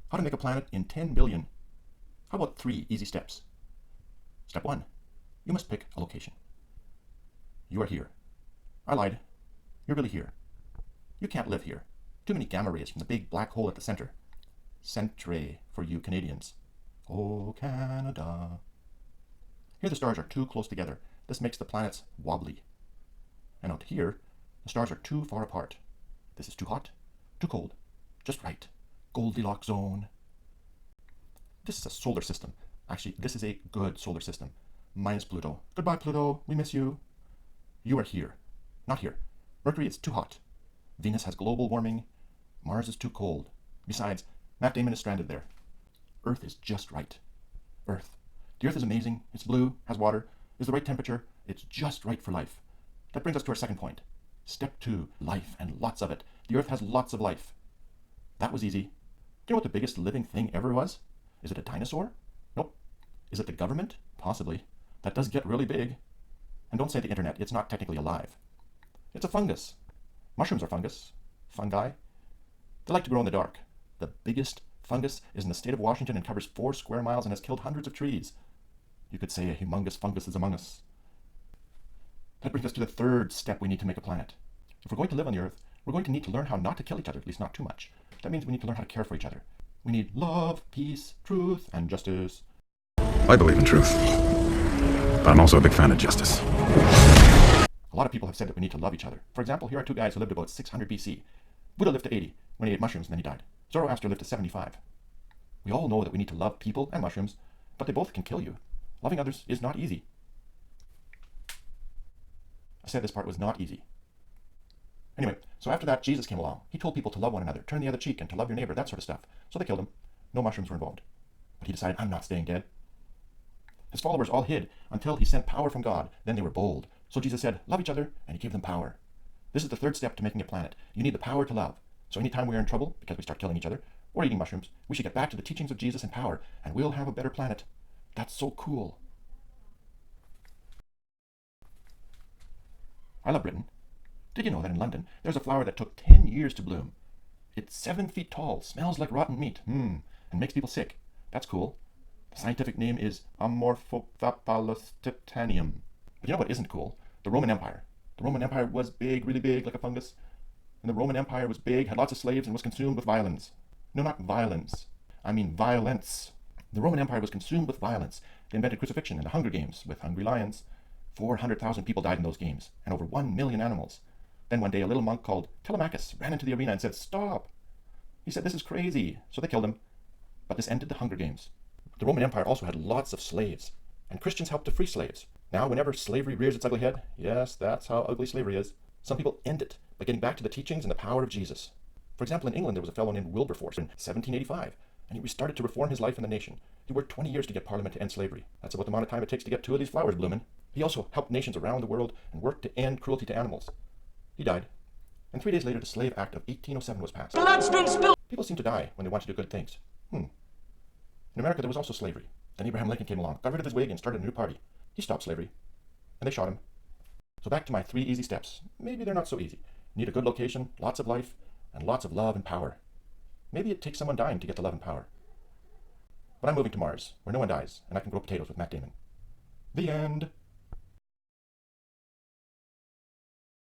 How to make a planet in 10 billion. How about 3 easy steps? Step 1. You must pick a location. You are here. I lied. You're really here. You can't live here. Too many gamma rays from the big black hole at the center. Centre for you Canadians. Oh, Canada. Here the stars are too close together. This makes the planets wobbly. And out here, the stars are too far apart. This is too hot, too cold, just right. Goldilocks zone. This is a solar system. Actually, this is a good solar system. Minus Pluto. Goodbye, Pluto. We miss you. You are here. Not here. Mercury is too hot. Venus has global warming. Mars is too cold. Besides, Matt Damon is stranded there. Earth is just right. Earth. The Earth is amazing. It's blue, has water, is the right temperature. It's just right for life. That brings us to our second point. Step 2, life, and lots of it. The Earth has lots of life. That was easy. Do you know what the biggest living thing ever was? Is it a dinosaur? Nope. Is it the government? Possibly. That does get really big. And don't say the internet. It's not technically alive. It's a fungus. Mushrooms are fungus. Fungi. They like to grow in the dark. The biggest fungus is in the state of Washington and covers 4 square miles and has killed hundreds of trees. You could say a humongous fungus is among us. That brings us to the third step we need to make a planet. If we're going to live on the Earth, we're going to need to learn how not to kill each other, at least not too much. That means we need to learn how to care for each other. We need love, peace, truth, and justice. I believe in truth, but I'm also a big fan of justice. A lot of people have said that we need to love each other. For example, here are 2 guys who lived about 600 BC. Buddha lived to 80 when he ate mushrooms and then he died. Zoroaster lived to 75. We all know that we need to love people and mushrooms, but they both can kill you. Loving others is not easy. I said this part was not easy. Anyway, so after that, Jesus came along. He told people to love one another, turn the other cheek, and to love your neighbor, that sort of stuff. So they killed him. No mushrooms were involved. But he decided, I'm not staying dead. His followers all hid until he sent power from God. Then they were bold. So Jesus said, love each other, and he gave them power. This is the third step to making a planet. You need the power to love. So anytime we are in trouble, because we start killing each other, or eating mushrooms, we should get back to the teachings of Jesus and power, and we'll have a better planet. That's so cool. I love Britain. Did you know that in London, there's a flower that took 10 years to bloom? It's 7 feet tall, smells like rotten meat, and makes people sick. That's cool. The scientific name is Amorphophallostitanium. But you know what isn't cool? The Roman Empire. The Roman Empire was big, really big, like a fungus. And the Roman Empire was big, had lots of slaves, and was consumed with violence. No, not violence. I mean violence. The Roman Empire was consumed with violence. They invented crucifixion and the Hunger Games with hungry lions. 400,000 people died in those games, and over 1 million animals. Then one day a little monk called Telemachus ran into the arena and said, stop! He said, this is crazy. So they killed him. But this ended the Hunger Games. The Roman Empire also had lots of slaves, and Christians helped to free slaves. Now, whenever slavery rears its ugly head, yes, that's how ugly slavery is, some people end it by getting back to the teachings and the power of Jesus. For example, in England, there was a fellow named Wilberforce in 1785, and he started to reform his life and the nation. He worked 20 years to get Parliament to end slavery. That's about the amount of time it takes to get 2 of these flowers blooming. He also helped nations around the world and worked to end cruelty to animals. He died, and 3 days later, the Slave Act of 1807 was passed. Blood's been spilled! People seem to die when they want to do good things. In America, there was also slavery. Then Abraham Lincoln came along, got rid of his wig, and started a new party. He stopped slavery, and they shot him. So back to my 3 easy steps. Maybe they're not so easy. You need a good location, lots of life, and lots of love and power. Maybe it takes someone dying to get the love and power. But I'm moving to Mars, where no one dies, and I can grow potatoes with Matt Damon. The end.